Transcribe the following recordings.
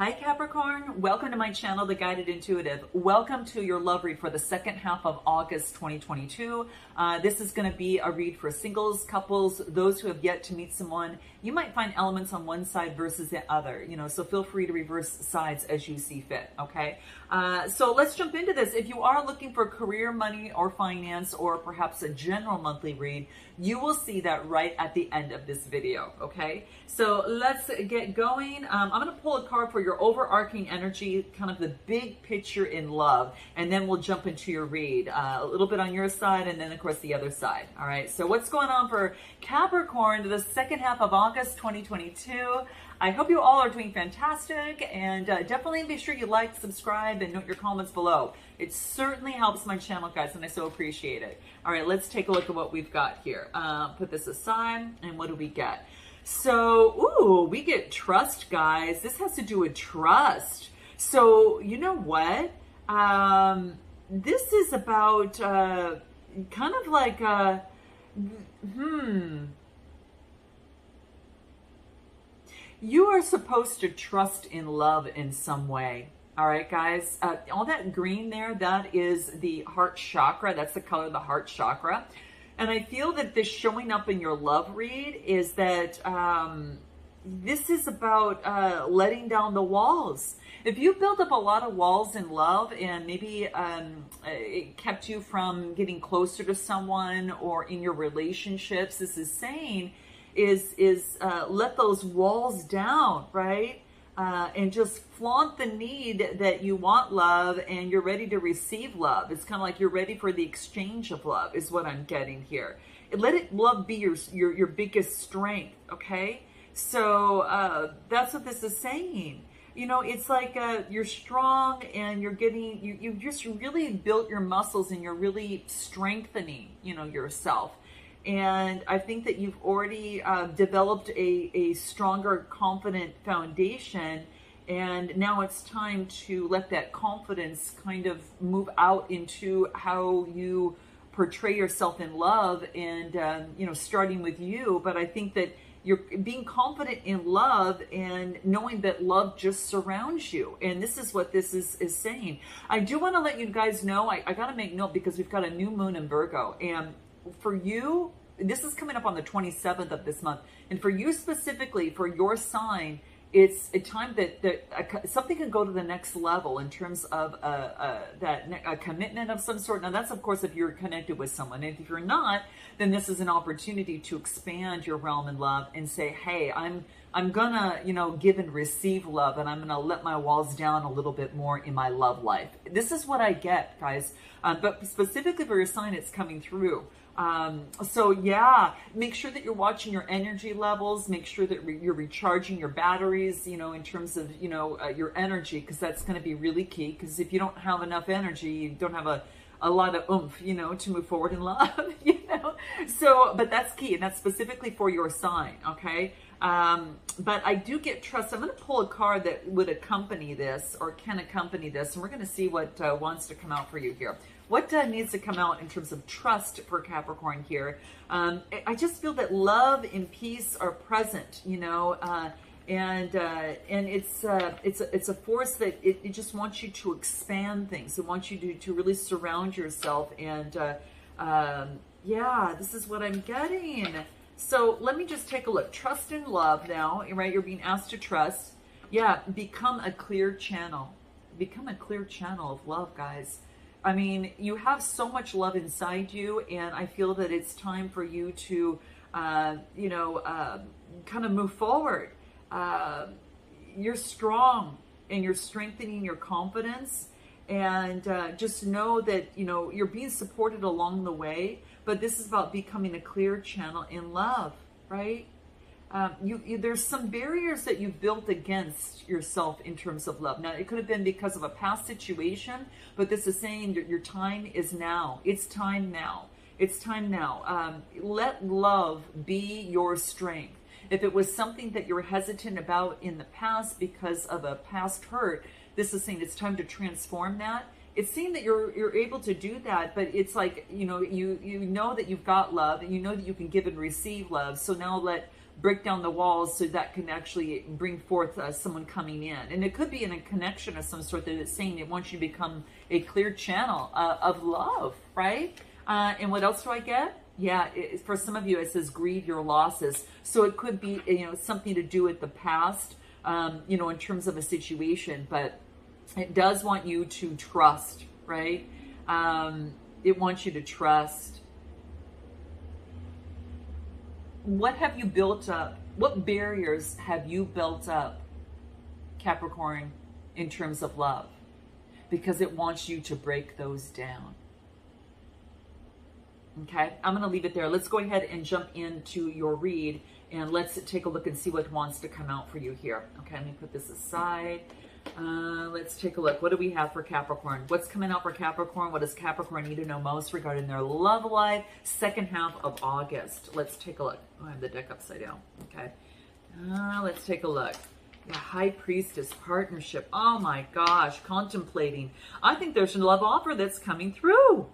Hi Capricorn, welcome to my channel, The Guided Intuitive. Welcome to your love read for the second half of August 2022. This is going to be a read for singles, couples, those who have yet to meet someone. You might find elements on one side versus the other, so feel free to reverse sides as you see fit, okay? So let's jump into this. If you are looking for career, money, or finance, or perhaps a general monthly read, you will see that right at the end of this video, okay? So let's get going. I'm going to pull a card for your overarching energy, kind of the big picture in love, and then we'll jump into your read. A little bit on your side, and then of course the other side, all right? So what's going on for Capricorn the second half of August 2022? I hope you all are doing fantastic, and definitely be sure you like, subscribe, and note your comments below. It certainly helps my channel, guys, and I so appreciate it. All right, let's take a look at what we've got here. Put this aside, and what do we get? So, we get trust, guys. This has to do with trust. So, you know what? This is about kind of like you are supposed to trust in love in some way. All right, guys. All that green there, that is the heart chakra. That's the color of the heart chakra. And I feel that this showing up in your love read is that this is about letting down the walls. If you build up a lot of walls in love and maybe it kept you from getting closer to someone or in your relationships, this is saying is let those walls down, right? And just flaunt the need that you want love and you're ready to receive love. It's kind of like you're ready for the exchange of love is what I'm getting here. Love be your biggest strength, okay? So that's what this is saying. It's like you're strong and you've just really built your muscles and you're really strengthening, yourself. And I think that you've already developed a stronger, confident foundation. And now it's time to let that confidence kind of move out into how you portray yourself in love and, starting with you. But I think that you're being confident in love and knowing that love just surrounds you. And this is what this is saying. I do want to let you guys know, I got to make note because we've got a new moon in Virgo. And for you, this is coming up on the 27th of this month. And for you specifically, for your sign, it's a time that something can go to the next level in terms of a commitment of some sort. Now, that's, of course, if you're connected with someone. And if you're not, then this is an opportunity to expand your realm in love and say, hey, I'm gonna, give and receive love, and I'm gonna let my walls down a little bit more in my love life. This is what I get, guys. But specifically for your sign, it's coming through. So yeah, make sure that you're watching your energy levels, make sure that you're recharging your batteries, in terms of, your energy, because that's going to be really key. Because if you don't have enough energy, you don't have a lot of oomph, to move forward in love, So, but that's key, and that's specifically for your sign, okay? But I do get trust. I'm going to pull a card that would accompany this or can accompany this, and we're going to see what wants to come out for you here. What needs to come out in terms of trust for Capricorn here? I just feel that love and peace are present, and it's a force that it just wants you to expand things. It wants you to really surround yourself, and yeah, this is what I'm getting. So let me just take a look. Trust and love now, right? You're being asked to trust. Yeah, become a clear channel. Become a clear channel of love, guys. I mean, you have so much love inside you, and I feel that it's time for you to, kind of move forward. You're strong, and you're strengthening your confidence, and just know that, you're being supported along the way, but this is about becoming a clear channel in love, right? There's some barriers that you've built against yourself in terms of love. Now, it could have been because of a past situation, but this is saying that your time is now. It's time now. It's time now. Let love be your strength. If it was something that you were hesitant about in the past because of a past hurt, this is saying it's time to transform that. It's saying that you're able to do that, but it's like, you know that you've got love, and you know that you can give and receive love. So now let break down the walls so that can actually bring forth someone coming in. And it could be in a connection of some sort that it's saying it wants you to become a clear channel of love, right? And what else do I get? Yeah, for some of you, it says grieve your losses. So it could be, something to do with the past, in terms of a situation, but it does want you to trust, right? It wants you to trust. What have you built up? What barriers have you built up, Capricorn, in terms of love? Because it wants you to break those down. Okay, I'm going to leave it there. Let's go ahead and jump into your read, and let's take a look and see what wants to come out for you here. Okay, let me put this aside. Let's take a look. What do we have for Capricorn? What's coming out for Capricorn? What does Capricorn need to know most regarding their love life? Second half of August. Let's take a look. Oh, I have the deck upside down. Okay. Let's take a look. The High Priestess partnership. Oh my gosh. Contemplating. I think there's a love offer that's coming through.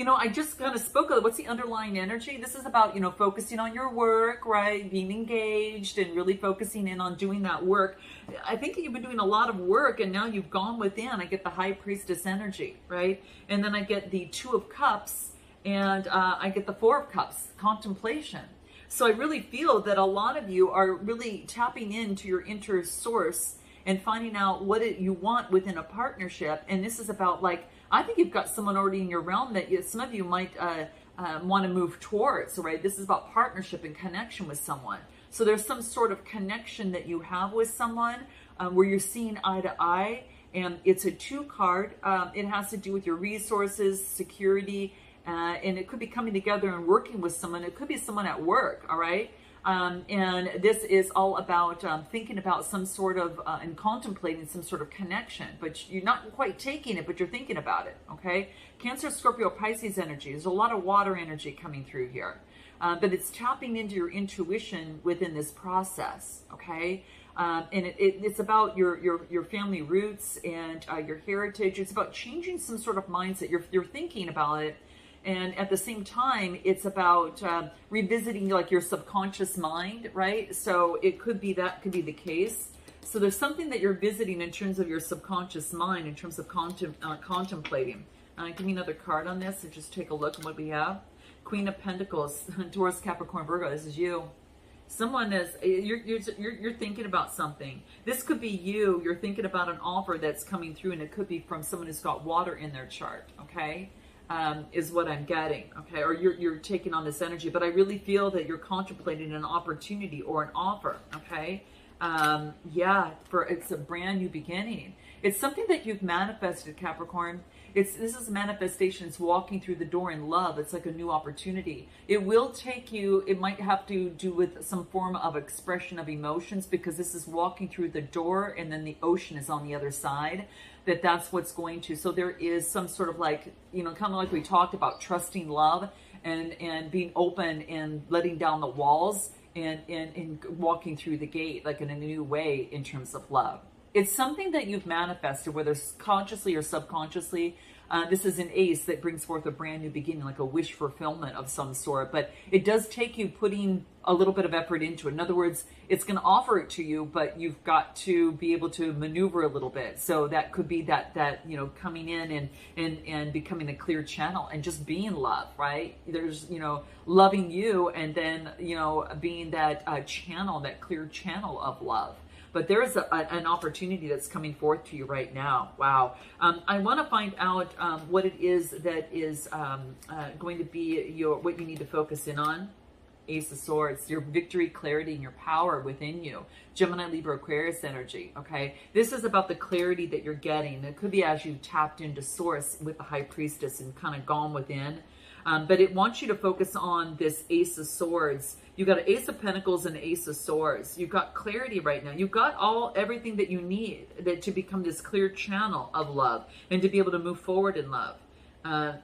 I just kind of spoke of what's the underlying energy. This is about, focusing on your work, right? Being engaged and really focusing in on doing that work. I think you've been doing a lot of work and now you've gone within. I get the High Priestess energy, right? And then I get the Two of Cups and I get the Four of Cups, contemplation. So I really feel that a lot of you are really tapping into your inner source and finding out what you want within a partnership. And this is about I think you've got someone already in your realm that some of you might want to move towards, right? This is about partnership and connection with someone. So there's some sort of connection that you have with someone where you're seeing eye to eye, and it's a 2 card. It has to do with your resources, security, and it could be coming together and working with someone. It could be someone at work, all right? And this is all about thinking about some sort of and contemplating some sort of connection, but you're not quite taking it, but you're thinking about it. Okay, Cancer, Scorpio, Pisces energy. There's a lot of water energy coming through here, but it's tapping into your intuition within this process. Okay, and it's about your family roots and your heritage. It's about changing some sort of mindset. You're thinking about it. And at the same time, it's about revisiting your subconscious mind, right? So it could be the case. So there's something that you're visiting in terms of your subconscious mind, in terms of contemplating. Give me another card on this and just take a look at what we have. Queen of Pentacles, Taurus, Capricorn, Virgo. This is you. Someone is you're thinking about something. This could be you. You're thinking about an offer that's coming through, and it could be from someone who's got water in their chart. Okay. Is what I'm getting, okay? Or you're taking on this energy, but I really feel that you're contemplating an opportunity or an offer, okay? It's a brand new beginning. It's something that you've manifested, Capricorn. This is manifestation. It's walking through the door in love. It's like a new opportunity. It will take you, it might have to do with some form of expression of emotions, because this is walking through the door and then the ocean is on the other side. That's what's going to. So there is some sort of kind of like we talked about, trusting love and being open and letting down the walls and walking through the gate in a new way in terms of love. It's something that you've manifested, whether consciously or subconsciously. This is an ace that brings forth a brand new beginning, like a wish fulfillment of some sort. But it does take you putting a little bit of effort into it. In other words, it's going to offer it to you, but you've got to be able to maneuver a little bit. So that could be that coming in and becoming a clear channel and just being love, right? There's loving you, and then being that channel, that clear channel of love. But there is an opportunity that's coming forth to you right now. Wow. I want to find out what it is that is going to be what you need to focus in on. Ace of Swords, your victory, clarity, and your power within you. Gemini, Libra, Aquarius energy, okay? This is about the clarity that you're getting. It could be as you tapped into Source with the High Priestess and kind of gone within. But it wants you to focus on this Ace of Swords. You've got an Ace of Pentacles and an Ace of Swords. You've got clarity right now. You've got everything that you need to become this clear channel of love and to be able to move forward in love.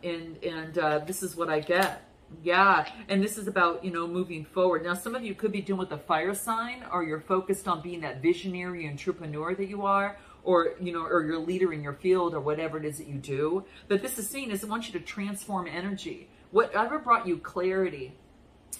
This is what I get. Yeah, and this is about, moving forward. Now, some of you could be dealing with a fire sign, or you're focused on being that visionary entrepreneur that you are, or, or you're a leader in your field, or whatever it is that you do. But this is seen as it wants you to transform energy. Whatever brought you clarity,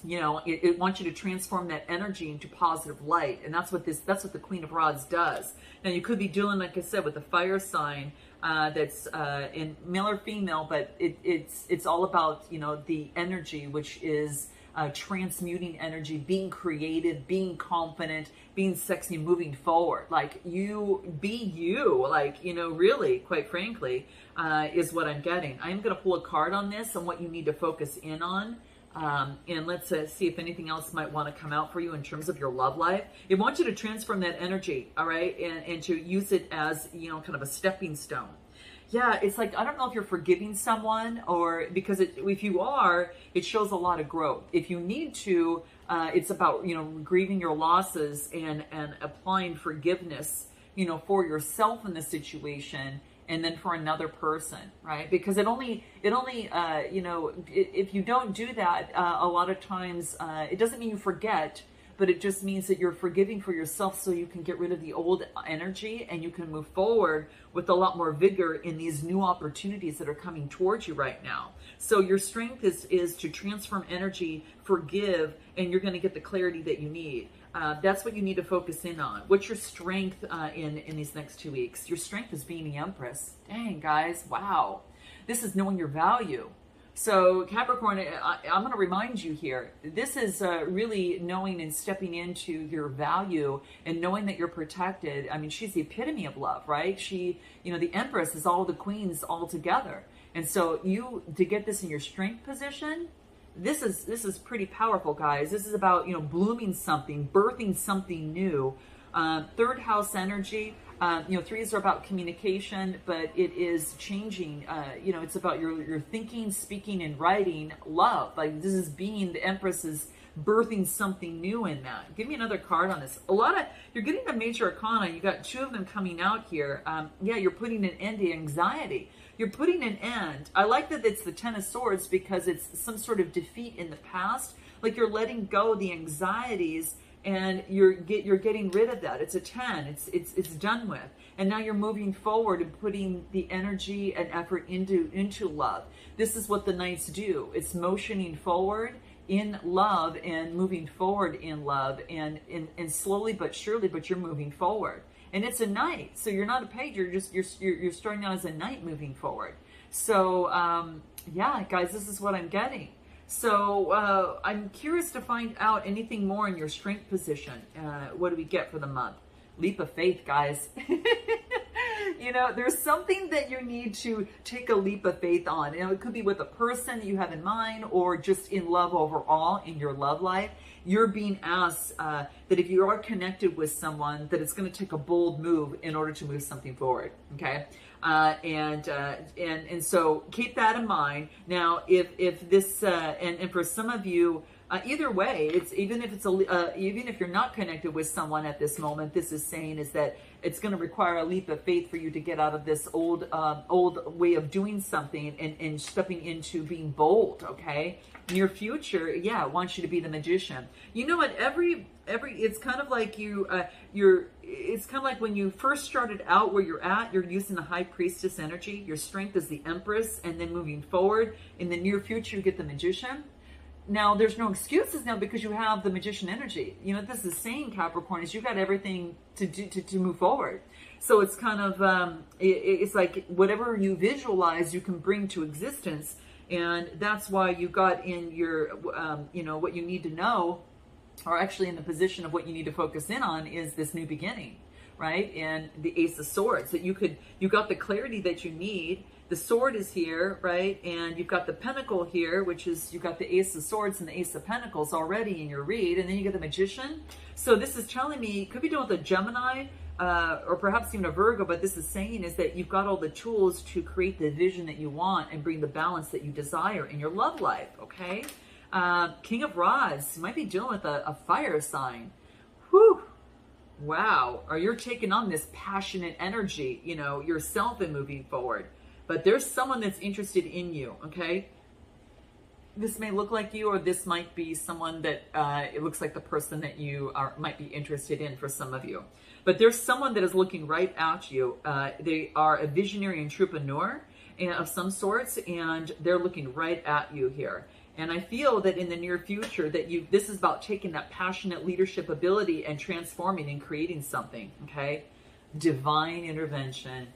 you know, it wants you to transform that energy into positive light. And that's what the Queen of Rods does. Now you could be dealing, like I said, with a fire sign that's in male or female, but it's all about, you know, the energy, which is transmuting energy, being creative, being confident, being sexy, moving forward. Like, you be you, like, you know, really, quite frankly, is what I'm getting. I'm going to pull a card on this and what you need to focus in on. And let's see if anything else might want to come out for you in terms of your love life. It wants you to transform that energy, all right, and to use it as, you know, kind of a stepping stone. Yeah, it's like, I don't know if you're forgiving someone, or because if you are, it shows a lot of growth. If you need to, it's about, you know, grieving your losses and applying forgiveness, you know, for yourself in the situation, and then for another person, right? Because it only, you know, if you don't do that, a lot of times, it doesn't mean you forget, but it just means that you're forgiving for yourself so you can get rid of the old energy and you can move forward with a lot more vigor in these new opportunities that are coming towards you right now. So your strength is to transform energy, forgive, and you're going to get the clarity that you need. That's what you need to focus in on. What's your strength in these next 2 weeks? Your strength is being the Empress. Dang, guys, wow. This is knowing your value. So Capricorn, I'm going to remind you here, this is really knowing and stepping into your value and knowing that you're protected. I mean, she's the epitome of love, right? She, you know, the Empress is all the queens all together. And so to get this in your strength position, this is pretty powerful, guys. This is about, you know, blooming something, birthing something new. Third house energy. You know, threes are about communication, but it is changing. You know, it's about your thinking, speaking, and writing love. Like, this is being the Empress is birthing something new in that. Give me another card on this. You're getting a major arcana. You got 2 of them coming out here. Yeah, you're putting an end to anxiety. You're putting an end. I like that it's the 10 of Swords because it's some sort of defeat in the past. Like, you're letting go the anxieties and you're getting rid of that. It's a 10. It's done with. And now you're moving forward and putting the energy and effort into love. This is what the Knights do. It's motioning forward in love and moving forward in love, and slowly but surely, but you're moving forward. And it's a Knight, so you're not a page. You're starting out as a Knight moving forward. So yeah, guys, this is what I'm getting. So I'm curious to find out anything more in your strength position. What do we get for the month? Leap of faith, guys. You know, there's something that you need to take a leap of faith on. You know, it could be with a person that you have in mind or just in love overall in your love life. You're being asked that if you are connected with someone, that it's going to take a bold move in order to move something forward. Okay. And so keep that in mind. Now, if this, and for some of you, either way, it's even if you're not connected with someone at this moment, this is saying is that it's going to require a leap of faith for you to get out of this old way of doing something and stepping into being bold. Okay, near future, yeah, it wants you to be the magician. You know what? Every it's kind of like it's kind of like when you first started out where you're at, you're using the High Priestess energy. Your strength is the Empress, and then moving forward in the near future, you get the Magician. Now, there's no excuses now because you have the Magician energy. You know, this is saying, Capricorn, is you got everything to do to move forward. So it's kind of, it's like whatever you visualize, you can bring to existence. And that's why you got in your, you know, what you need to know, or actually in the position of what you need to focus in on is this new beginning, right? And the Ace of Swords, that you got the clarity that you need. The sword is here, right? And you've got the pentacle here, which is, you've got the Ace of Swords and the Ace of Pentacles already in your read. And then you get the Magician. So this is telling me, could be doing with a Gemini, or perhaps even a Virgo, but this is saying is that you've got all the tools to create the vision that you want and bring the balance that you desire in your love life, okay? King of Rods, you might be dealing with a fire sign. Whew. Wow. Or you're taking on this passionate energy, you know, yourself and moving forward. But there's someone that's interested in you, okay? This may look like you, or this might be someone that it looks like the person that you might be interested in for some of you. But there's someone that is looking right at you. They are a visionary entrepreneur of some sorts, and they're looking right at you here. And I feel that in the near future that this is about taking that passionate leadership ability and transforming and creating something, okay? Divine intervention.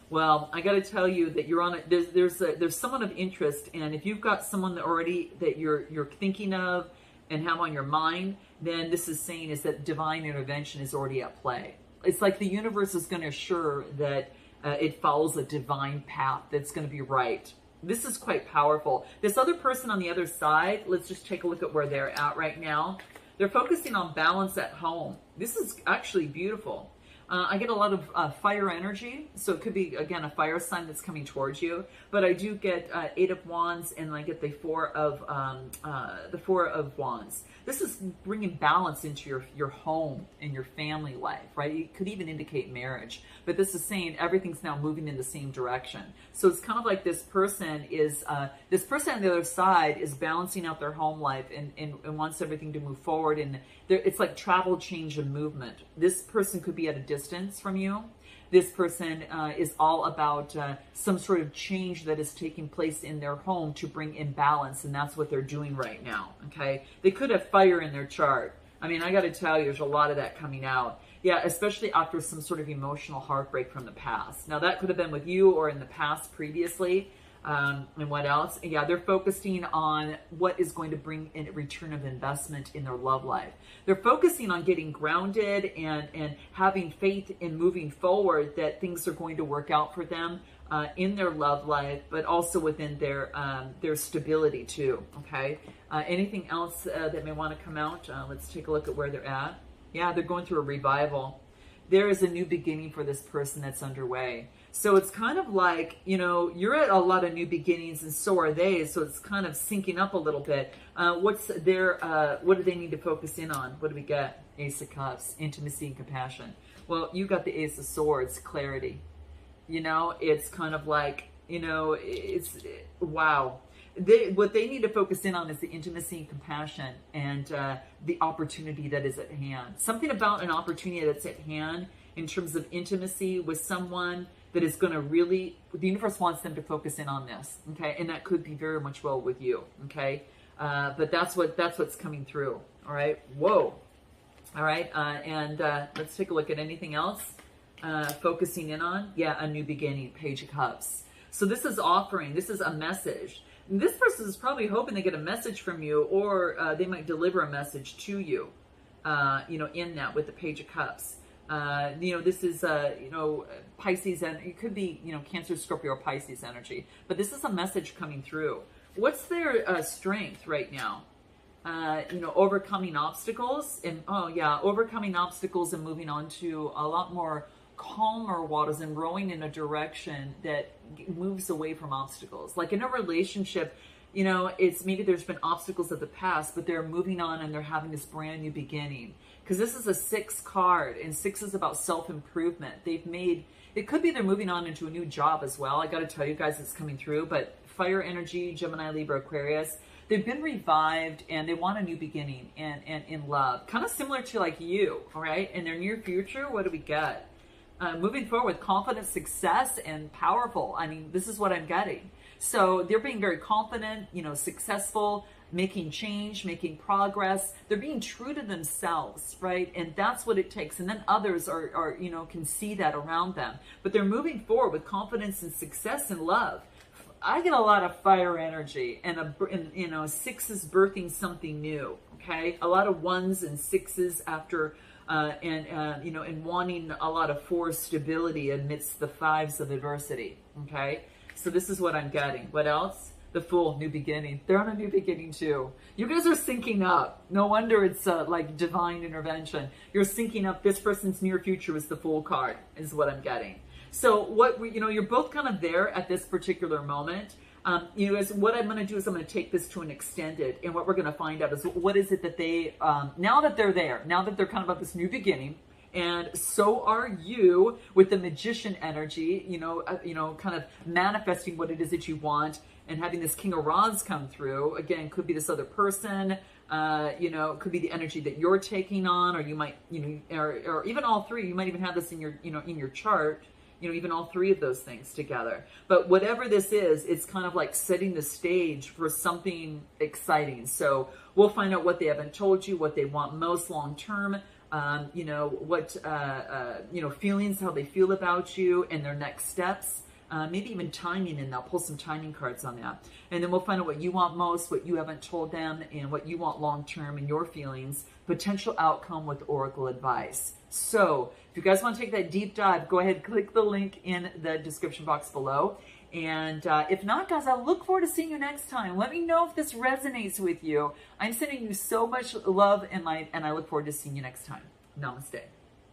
Well, I got to tell you that you're on there's someone of interest, and if you've got someone that already that you're thinking of and have on your mind, then this is saying is that divine intervention is already at play. It's like the universe is going to assure that it follows a divine path that's going to be right. This is quite powerful. This other person on the other side, let's just take a look at where they're at right now. They're focusing on balance at home. This is actually beautiful. I get a lot of fire energy, so it could be, again, a fire sign that's coming towards you. But I do get 8 of Wands, and I get the 4 of Wands. This is bringing balance into your home and your family life, right? It could even indicate marriage. But this is saying everything's now moving in the same direction. So it's kind of like this person on the other side is balancing out their home life and wants everything to move forward. And it's like travel, change, and movement. This person could be at a distance from you. This person is all about some sort of change that is taking place in their home to bring in balance, and that's what they're doing right now, okay? They could have fire in their chart. I mean, I got to tell you, there's a lot of that coming out. Yeah, especially after some sort of emotional heartbreak from the past. Now, that could have been with you or in the past previously. And what else? Yeah, they're focusing on what is going to bring in a return of investment in their love life. They're focusing on getting grounded and having faith in moving forward, that things are going to work out for them in their love life, but also within their stability too, okay? Anything else that may want to come out? Let's take a look at where they're at. Yeah, they're going through a revival. There is a new beginning for this person that's underway. So it's kind of like, you're at a lot of new beginnings, and so are they. So it's kind of syncing up a little bit. What do they need to focus in on? What do we get? Ace of Cups, intimacy and compassion. Well, you got the Ace of Swords, clarity. It's kind of like, it's wow. What they need to focus in on is the intimacy and compassion and the opportunity that is at hand. Something about an opportunity that's at hand in terms of intimacy with someone that is going to really, the universe wants them to focus in on this, okay? And that could be very much well with you, okay? But that's what's coming through, all right? Whoa. All right, and let's take a look at anything else. Focusing in on, yeah, a new beginning, Page of Cups. So this is a message. And this person is probably hoping they get a message from you, or they might deliver a message to you, in that with the Page of Cups. This is, Pisces, and it could be, Cancer, Scorpio, or Pisces energy. But this is a message coming through. What's their strength right now? Overcoming obstacles. Overcoming obstacles and moving on to a lot more calmer waters and rowing in a direction that moves away from obstacles. Like in a relationship, it's maybe there's been obstacles of the past, but they're moving on and they're having this brand new beginning. Because this is a 6 card, and 6 is about self-improvement. It could be they're moving on into a new job as well. I got to tell you guys, it's coming through. But fire energy, Gemini, Libra, Aquarius, they've been revived and they want a new beginning and in love. Kind of similar to like you, all right? In their near future, what do we get? Moving forward with confident, success, and powerful. I mean, this is what I'm getting. So they're being very confident, successful, making change, making progress. They're being true to themselves, right? And that's what it takes. And then others are can see that around them. But they're moving forward with confidence and success and love. I get a lot of fire energy, and 6 is birthing something new. Okay, a lot of 1s and 6s after. And wanting a lot of 4 stability amidst the 5s of adversity. Okay, so this is what I'm getting. What else? The Fool, new beginning. They're on a new beginning too. You guys are syncing up. No wonder it's like divine intervention. You're syncing up. This person's near future is the Fool card, is what I'm getting. So you're both kind of there at this particular moment. What I'm going to do is I'm going to take this to an extended, and what we're going to find out is what is it that they, now that they're there, now that they're kind of at this new beginning, and so are you with the Magician energy, kind of manifesting what it is that you want, and having this King of Rods come through. Again, could be this other person, could be the energy that you're taking on, or you might, or even all 3, you might even have this in your, in your chart. you know, even all three of those things together. But whatever this is, it's kind of like setting the stage for something exciting. So we'll find out what they haven't told you, what they want most long term, you know, what, you know, feelings, how they feel about you and their next steps. Maybe even timing, and I'll pull some timing cards on that. And then we'll find out what you want most, what you haven't told them, and what you want long-term and your feelings, potential outcome with Oracle advice. So if you guys want to take that deep dive, go ahead, click the link in the description box below. And if not, guys, I look forward to seeing you next time. Let me know if this resonates with you. I'm sending you so much love and light, and I look forward to seeing you next time. Namaste.